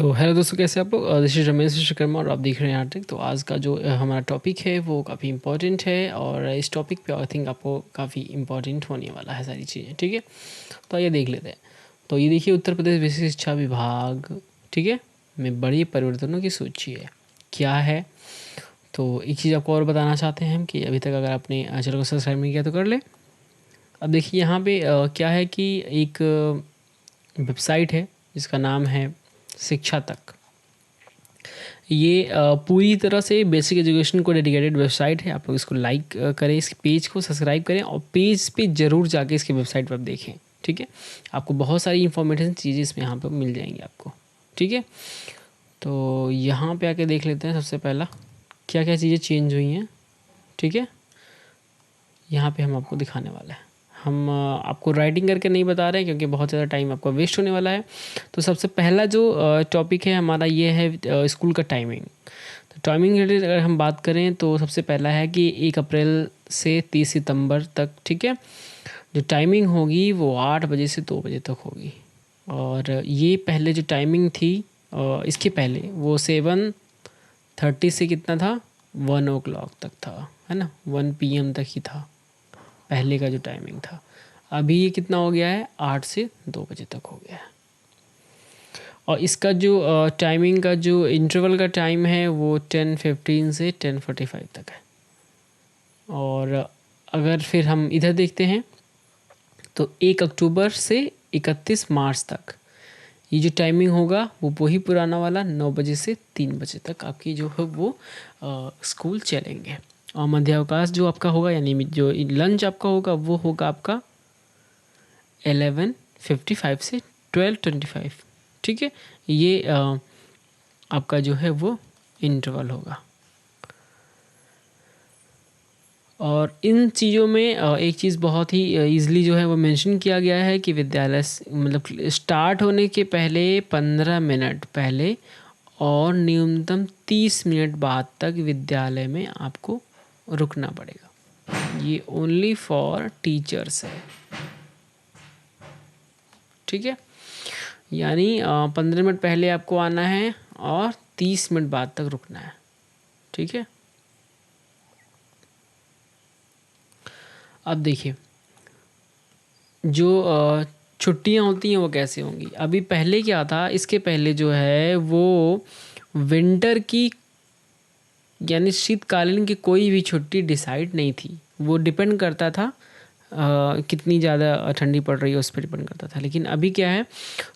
तो हेलो दोस्तों, कैसे आप लोग। दिस इज रमेश विश्वकर्मा और आप देख रहे हैं आर्टिक। तो आज का जो हमारा टॉपिक है वो काफ़ी इंपॉर्टेंट है और इस टॉपिक पे आई थिंक आपको काफ़ी इंपॉर्टेंट होने वाला है सारी चीज़ें। ठीक है, तो आइए देख लेते हैं। तो ये देखिए, उत्तर प्रदेश विशेष शिक्षा विभाग, ठीक है, में बड़ी परिवर्तनों की सूची है। क्या है? तो एक चीज़ आपको और बताना चाहते हैं हम कि अभी तक अगर आपने चैनल को सब्सक्राइब नहीं किया तो कर ले। अब देखिए यहाँ पे क्या है कि एक वेबसाइट है जिसका नाम है शिक्षा तक। ये पूरी तरह से बेसिक एजुकेशन को डेडिकेटेड वेबसाइट है। आप लोग इसको लाइक करें, इस पेज को सब्सक्राइब करें और पेज पे ज़रूर जाके इसके वेबसाइट पर देखें। ठीक है, आपको बहुत सारी इंफॉर्मेशन चीज़ें इसमें यहाँ पे मिल जाएंगी आपको। ठीक है, तो यहाँ पे आके देख लेते हैं सबसे पहला क्या क्या चीज़ें चेंज हुई हैं। ठीक है, यहाँ पे हम आपको दिखाने वाले हैं। हम आपको राइटिंग करके नहीं बता रहे हैं क्योंकि बहुत ज़्यादा टाइम आपका वेस्ट होने वाला है। तो सबसे पहला जो टॉपिक है हमारा ये है स्कूल का टाइमिंग। तो टाइमिंग रिलेटेड अगर हम बात करें तो सबसे पहला है कि 1 अप्रैल से 30 सितंबर तक, ठीक है, जो टाइमिंग होगी वो 8 बजे से 2 बजे तक होगी। और ये पहले जो टाइमिंग थी इसके पहले वो 7:30 से कितना था, 1 o'clock तक था, है ना, 1 PM तक ही था पहले का जो टाइमिंग था। अभी ये कितना हो गया है, 8 से 2 बजे तक हो गया है। और इसका जो टाइमिंग का जो इंटरवल का टाइम है वो 10:15 से 10:45 तक है। और अगर फिर हम इधर देखते हैं तो 1 अक्टूबर से 31 मार्च तक ये जो टाइमिंग होगा वो वही पुराना वाला 9 बजे से 3 बजे तक आपकी जो है वो स्कूल चलेंगे। और मध्यावकाश जो आपका होगा यानी जो लंच आपका होगा वो होगा आपका 11:55 से 12:25। ठीक है, ये आपका जो है वो इंटरवल होगा। और इन चीज़ों में एक चीज़ बहुत ही ईज़िली जो है वो मेंशन किया गया है कि विद्यालय मतलब स्टार्ट होने के पहले 15 मिनट पहले और न्यूनतम 30 मिनट बाद तक विद्यालय में आपको रुकना पड़ेगा। ये ओनली फॉर टीचर्स है। ठीक है, यानी 15 मिनट पहले आपको आना है और 30 मिनट बाद तक रुकना है। ठीक है, अब देखिए जो छुट्टियां होती हैं वो कैसे होंगी। अभी पहले क्या था, इसके पहले जो है वो विंटर की यानी शीतकालीन की कोई भी छुट्टी डिसाइड नहीं थी। वो डिपेंड करता था कितनी ज़्यादा ठंडी पड़ रही है उस पर डिपेंड करता था। लेकिन अभी क्या है,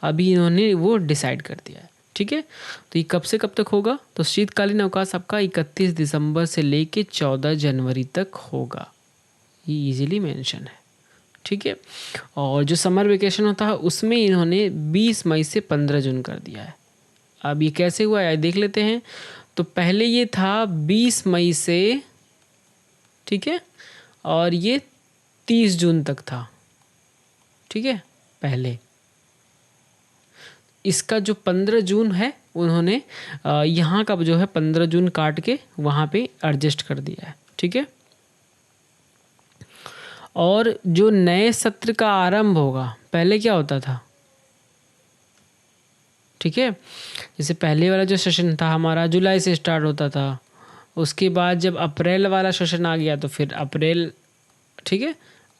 अभी इन्होंने वो डिसाइड कर दिया है। ठीक है, तो ये कब से कब तक होगा, तो शीतकालीन अवकाश आपका 31 दिसंबर से लेके 14 जनवरी तक होगा। ये इजीली मेंशन है। ठीक है, और जो समर वेकेशन होता है उसमें इन्होंने 20 मई से 15 जून कर दिया है। अब ये कैसे हुआ है देख लेते हैं। तो पहले ये था 20 मई से, ठीक है, और ये 30 जून तक था। ठीक है, पहले इसका जो 15 जून है उन्होंने यहाँ का जो है 15 जून काट के वहाँ पे एडजस्ट कर दिया है। ठीक है, और जो नए सत्र का आरंभ होगा, पहले क्या होता था, ठीक है, जैसे पहले वाला जो सेशन था हमारा जुलाई से स्टार्ट होता था। उसके बाद जब अप्रैल वाला सेशन आ गया तो फिर अप्रैल, ठीक है,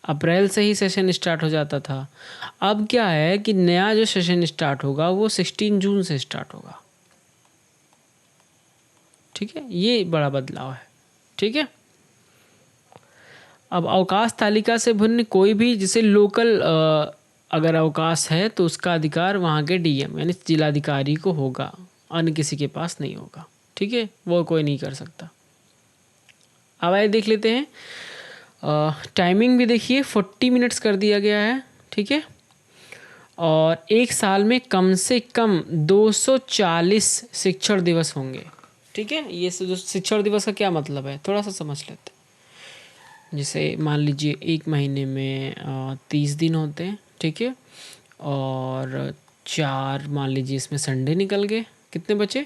अप्रैल से ही सेशन स्टार्ट हो जाता था। अब क्या है कि नया जो सेशन स्टार्ट होगा वो 16 जून से स्टार्ट होगा। ठीक है, ये बड़ा बदलाव है। ठीक है, अब अवकाश तालिका से भिन्न कोई भी जैसे लोकल अगर अवकाश है तो उसका अधिकार वहाँ के डीएम यानी जिलाधिकारी को होगा, अन्य किसी के पास नहीं होगा। ठीक है, वो कोई नहीं कर सकता। अब आइए देख लेते हैं टाइमिंग भी देखिए 40 मिनट्स कर दिया गया है। ठीक है, और एक साल में कम से कम 240 शिक्षण दिवस होंगे। ठीक है, ये जो शिक्षण दिवस का क्या मतलब है थोड़ा सा समझ लेते हैं। जैसे मान लीजिए एक महीने में 30 दिन होते हैं। ठीक है, और 4 मान लीजिए इसमें संडे निकल गए, कितने बचे,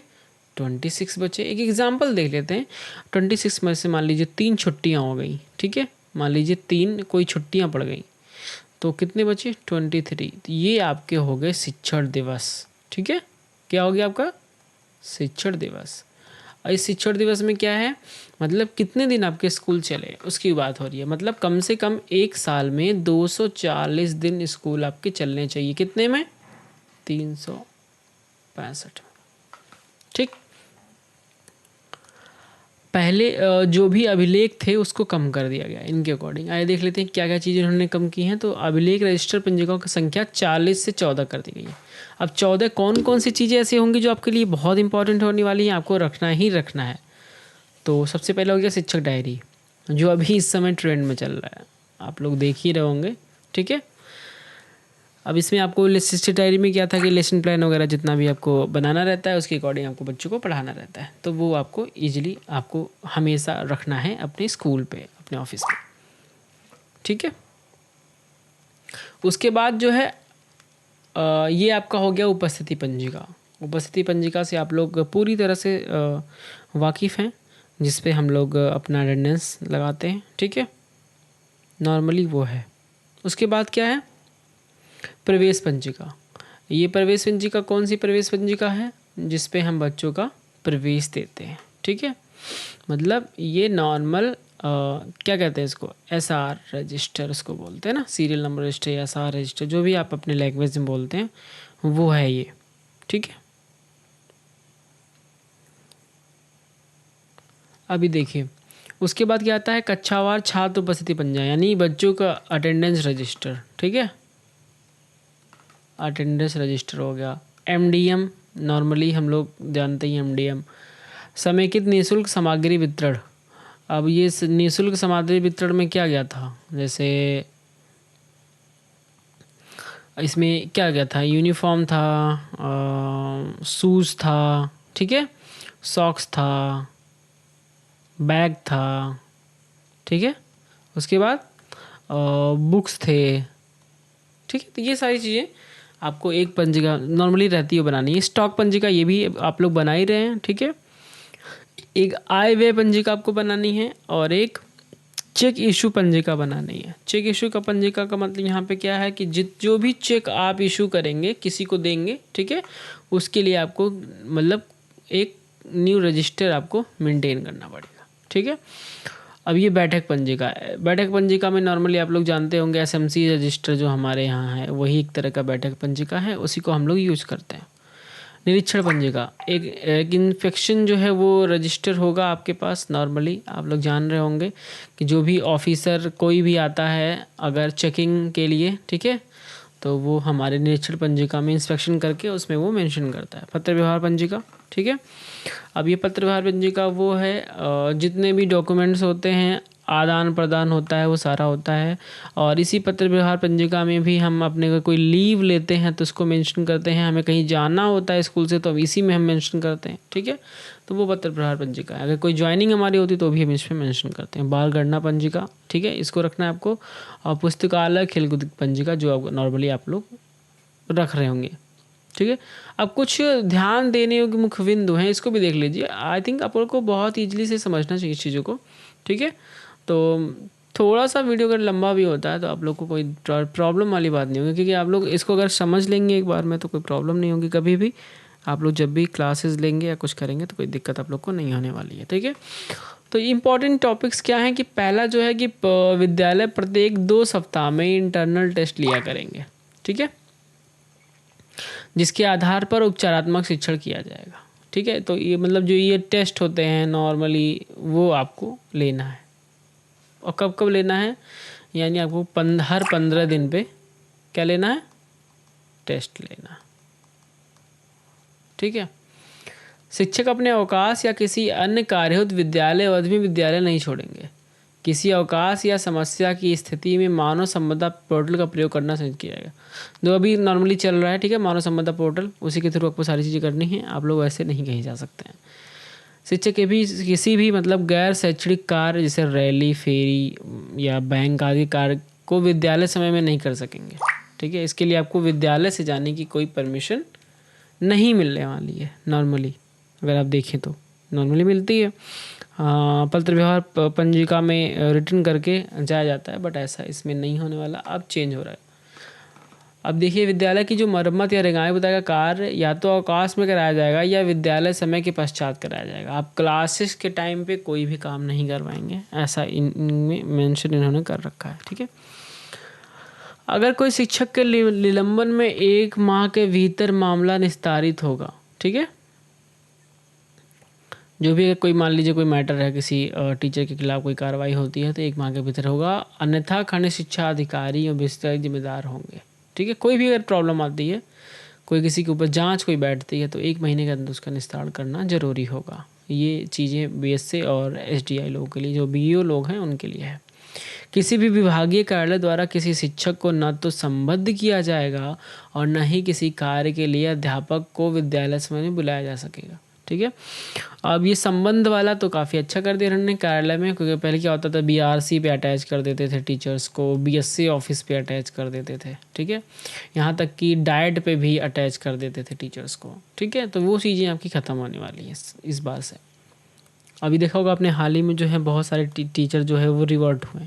26 बचे। एक एग्जांपल देख लेते हैं। 26 में से मान लीजिए 3 छुट्टियां हो गई। ठीक है, मान लीजिए 3 कोई छुट्टियां पड़ गई तो कितने बचे, 23। तो ये आपके हो गए शिक्षण दिवस। ठीक है, क्या हो गया आपका? शिक्षण दिवस। और इस शिक्षण दिवस में क्या है, मतलब कितने दिन आपके स्कूल चले उसकी बात हो रही है। मतलब कम से कम एक साल में 240 दिन स्कूल आपके चलने चाहिए। कितने में? 365। ठीक। पहले जो भी अभिलेख थे उसको कम कर दिया गया इनके अकॉर्डिंग। आइए देख लेते हैं क्या क्या चीज़ें उन्होंने कम की हैं। तो अभिलेख रजिस्टर पंजिकाओं की संख्या 40 से 14 कर दी गई है। अब 14 कौन कौन सी चीज़ें ऐसी होंगी जो आपके लिए बहुत इंपॉर्टेंट होने वाली हैं, आपको रखना ही रखना है। तो सबसे पहले हो गया शिक्षक डायरी, जो अभी इस समय ट्रेंड में चल रहा है, आप लोग देख ही रहे होंगे। ठीक है। अब इसमें आपको शिक्षक डायरी में क्या था कि लेसन प्लान वगैरह जितना भी आपको बनाना रहता है उसके अकॉर्डिंग आपको बच्चों को पढ़ाना रहता है। तो वो आपको ईजिली आपको हमेशा रखना है अपने स्कूल पे, अपने ऑफिस में। ठीक है। उसके बाद जो है ये आपका हो गया उपस्थिति पंजिका। उपस्थिति पंजिका से आप लोग पूरी तरह से वाकिफ़ हैं, जिस पे हम लोग अपना अटेंडेंस लगाते हैं। ठीक है, नॉर्मली वो है। उसके बाद क्या है? प्रवेश पंजिका। ये प्रवेश पंजिका कौन सी प्रवेश पंजिका है? जिस पे हम बच्चों का प्रवेश देते हैं। ठीक है, मतलब ये नॉर्मल क्या कहते हैं इसको, एसआर रजिस्टर उसको बोलते हैं ना, सीरियल नंबर रजिस्टर या एसआर रजिस्टर, जो भी आप अपने लैंग्वेज में बोलते हैं वो है ये। ठीक है। अभी देखिए उसके बाद क्या आता है? कक्षावार छात्र उपस्थिति पंजिका, यानी बच्चों का अटेंडेंस रजिस्टर। ठीक है, अटेंडेंस रजिस्टर हो गया। एमडीएम, नॉर्मली हम लोग जानते हैं एमडीएम, समेकित निःशुल्क सामग्री वितरण। अब ये निःशुल्क सामग्री वितरण में क्या गया था? जैसे इसमें क्या गया था? यूनिफॉर्म था, शूज़ था, ठीक है, सॉक्स था, बैग था, ठीक है, उसके बाद बुक्स थे। ठीक है, तो ये सारी चीज़ें आपको एक पंजिका नॉर्मली रहती है बनानी है। स्टॉक पंजिका ये भी आप लोग बना ही रहे हैं। ठीक है, एक आय व्यय पंजिका आपको बनानी है और एक चेक इशू पंजिका बनानी है। चेक इशू का पंजिका का मतलब यहाँ पे क्या है कि जो भी चेक आप इशू करेंगे किसी को देंगे, ठीक है, उसके लिए आपको मतलब एक न्यू रजिस्टर आपको मेंटेन करना पड़ेगा। ठीक है। अब ये बैठक पंजिका है। बैठक पंजिका में नॉर्मली आप लोग जानते होंगे एसएमसी रजिस्टर जो हमारे यहाँ है वही एक तरह का बैठक पंजिका है, उसी को हम लोग यूज करते हैं। निरीक्षण पंजिका, एक इन्फेक्शन जो है वो रजिस्टर होगा आपके पास। नॉर्मली आप लोग जान रहे होंगे कि जो भी ऑफिसर कोई भी आता है अगर चेकिंग के लिए, ठीक है, तो वो हमारे निरीक्षण पंजिका में इंस्पेक्शन करके उसमें वो मेंशन करता है। पत्र व्यवहार पंजिका, ठीक है। अब ये पत्र व्यवहार पंजिका वो है जितने भी डॉक्यूमेंट्स होते हैं, आदान प्रदान होता है, वो सारा होता है। और इसी पत्र व्यवहार पंजिका में भी हम अपने को कोई लीव लेते हैं तो उसको मेंशन करते हैं। हमें कहीं जाना होता है स्कूल से तो अब इसी में हम मेंशन करते हैं। ठीक है, तो वो पत्र व्यवहार पंजिका है। अगर कोई ज्वाइनिंग हमारी होती तो भी हम इसमें मेंशन करते हैं। बाल गणना पंजिका, ठीक है, इसको रखना है आपको। और पुस्तकालय खेलकूद पंजिका जो नॉर्मली आप लोग रख रहे होंगे। ठीक है, अब कुछ ध्यान देने योग्य मुख्य बिंदु हैं, इसको भी देख लीजिए। आई थिंक आप लोग को बहुत ईजिली से समझना चाहिए इस चीज़ों को। ठीक है, तो थोड़ा सा वीडियो अगर लंबा भी होता है तो आप लोग को कोई प्रॉब्लम वाली बात नहीं होगी, क्योंकि आप लोग इसको अगर समझ लेंगे एक बार में तो कोई प्रॉब्लम नहीं होगी कभी भी। आप लोग जब भी क्लासेस लेंगे या कुछ करेंगे तो कोई दिक्कत आप लोग को नहीं होने वाली है। ठीक है, तो इम्पॉर्टेंट टॉपिक्स क्या हैं कि पहला जो है कि विद्यालय प्रत्येक 2 सप्ताह में इंटरनल टेस्ट लिया करेंगे। ठीक है, जिसके आधार पर उपचारात्मक शिक्षण किया जाएगा। ठीक है, तो ये मतलब जो ये टेस्ट होते हैं नॉर्मली वो आपको लेना है। और कब कब लेना है? यानी आपको हर 15 दिन पे क्या लेना है? टेस्ट लेना। ठीक है, शिक्षक अपने अवकाश या किसी अन्य कार्यहुत विद्यालय अवधि में विद्यालय नहीं छोड़ेंगे। किसी अवकाश या समस्या की स्थिति में मानव संपदा पोर्टल का प्रयोग करना सुनिश्चित किया जाएगा। जो अभी नॉर्मली चल रहा है, ठीक है, मानव संपदा पोर्टल, उसी के थ्रू आपको सारी चीज़ें करनी है। आप लोग ऐसे नहीं कहीं जा सकते हैं। शिक्षक के भी किसी भी मतलब गैर शैक्षणिक कार्य जैसे रैली, फेरी या बैंक आदि कार्य को विद्यालय समय में नहीं कर सकेंगे। ठीक है, इसके लिए आपको विद्यालय से जाने की कोई परमिशन नहीं मिलने वाली है। नॉर्मली अगर आप देखें तो नॉर्मली मिलती है, पत्र व्यवहार पंजिका में रिटर्न करके जाया जाता है, बट ऐसा इसमें नहीं होने वाला, अब चेंज हो रहा है। अब देखिए, विद्यालय की जो मरम्मत या रंगाई पुताई का कार्य या तो अवकाश में कराया जाएगा या विद्यालय समय के पश्चात कराया जाएगा। आप क्लासेस के टाइम पे कोई भी काम नहीं करवाएंगे, ऐसा इनमें मेंशन इन्होंने कर रखा है। ठीक है। अगर कोई शिक्षक के निलंबन में 1 माह के भीतर मामला निस्तारित होगा। ठीक है। जो भी, अगर कोई मान लीजिए कोई मैटर है, किसी टीचर के खिलाफ कोई कार्रवाई होती है तो 1 माह के भीतर होगा, अन्यथा खंड शिक्षा अधिकारी और विस्तृत जिम्मेदार होंगे। ठीक है। कोई भी अगर प्रॉब्लम आती है, कोई किसी के ऊपर जांच कोई बैठती है, तो 1 महीने के अंदर उसका निस्तारण करना जरूरी होगा। ये चीज़ें बीएसए और एसडीआई लोगों के लिए, जो बीईओ लोग हैं उनके लिए है। किसी भी विभागीय कार्यालय द्वारा किसी शिक्षक को न तो संबद्ध किया जाएगा और न ही किसी कार्य के लिए अध्यापक को विद्यालय समय में बुलाया जा सकेगा। ठीक है। अब ये संबंध वाला तो काफ़ी अच्छा कर दिया उन्होंने कार्यालय में, क्योंकि पहले क्या होता था, बीआरसी पे अटैच कर देते थे टीचर्स को, बीएससी ऑफिस पे अटैच कर देते थे। ठीक है। यहाँ तक कि डाइट पे भी अटैच कर देते थे टीचर्स को। ठीक है। तो वो चीज़ें आपकी ख़त्म होने वाली हैं इस बार से। अभी देखा होगा आपने, हाल ही में जो है बहुत सारे टीचर जो है वो रिवर्ट हुए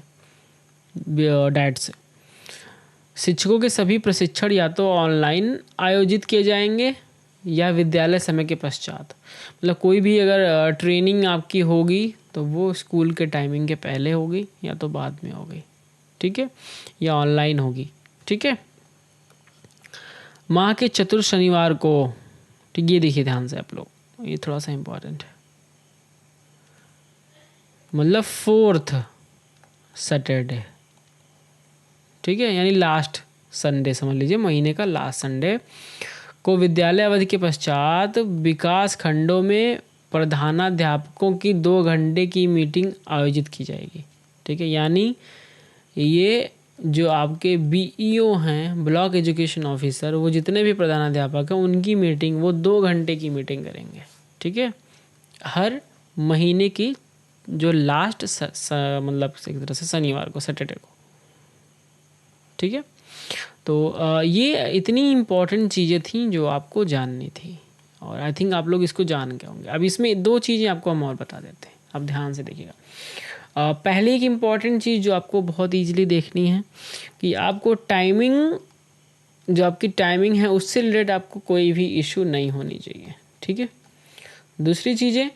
डाइट से। शिक्षकों के सभी प्रशिक्षण या तो ऑनलाइन आयोजित किए जाएंगे या विद्यालय समय के पश्चात। मतलब कोई भी अगर ट्रेनिंग आपकी होगी तो वो स्कूल के टाइमिंग के पहले होगी या तो बाद में होगी। ठीक है। या ऑनलाइन होगी। ठीक है। माह के चतुर्थ शनिवार को, ठीक, ये देखिए ध्यान से आप लोग, ये थोड़ा सा इम्पोर्टेंट है, मतलब 4th सैटरडे। ठीक है। यानी लास्ट संडे समझ लीजिए, महीने का लास्ट संडे को विद्यालय अवधि के पश्चात विकास खंडों में प्रधानाध्यापकों की 2 घंटे की मीटिंग आयोजित की जाएगी। ठीक है। यानी ये जो आपके बीईओ हैं, ब्लॉक एजुकेशन ऑफिसर, वो जितने भी प्रधानाध्यापक हैं उनकी मीटिंग वो 2 घंटे की मीटिंग करेंगे। ठीक है। हर महीने की जो लास्ट मतलब एक तरह से शनिवार को, सैटरडे को। ठीक है। तो ये इतनी इम्पॉर्टेंट चीज़ें थी जो आपको जाननी थी, और आई थिंक आप लोग इसको जान गए होंगे। अब इसमें 2 चीज़ें आपको हम और बता देते हैं, अब ध्यान से देखिएगा। पहले एक इम्पॉर्टेंट चीज़ जो आपको बहुत ईजिली देखनी है कि आपको टाइमिंग, जो आपकी टाइमिंग है उससे रिलेटेड आपको कोई भी इशू नहीं होनी चाहिए। ठीक है। दूसरी चीज़ें,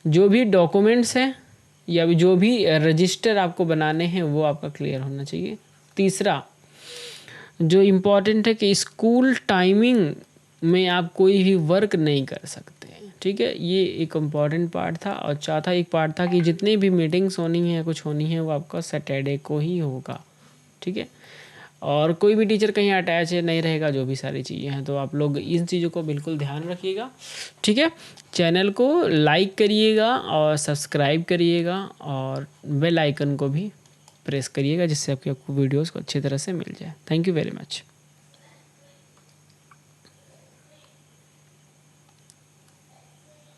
जो भी डॉक्यूमेंट्स हैं या जो भी रजिस्टर आपको बनाने हैं वो आपका क्लियर होना चाहिए। तीसरा जो इम्पॉर्टेंट है कि स्कूल टाइमिंग में आप कोई भी वर्क नहीं कर सकते। ठीक है। ये एक इम्पॉर्टेंट पार्ट था। और चौथा एक पार्ट था कि जितनी भी मीटिंग्स होनी है, कुछ होनी है, वो आपका सैटरडे को ही होगा। ठीक है। और कोई भी टीचर कहीं अटैच नहीं रहेगा, जो भी सारी चीज़ें हैं। तो आप लोग इन चीज़ों को बिल्कुल ध्यान रखिएगा। ठीक है। चैनल को लाइक करिएगा और सब्सक्राइब करिएगा और बेल आइकन को भी प्रेस करिएगा, जिससे आपको वीडियोज़ को अच्छी तरह से मिल जाए। Thank you very much.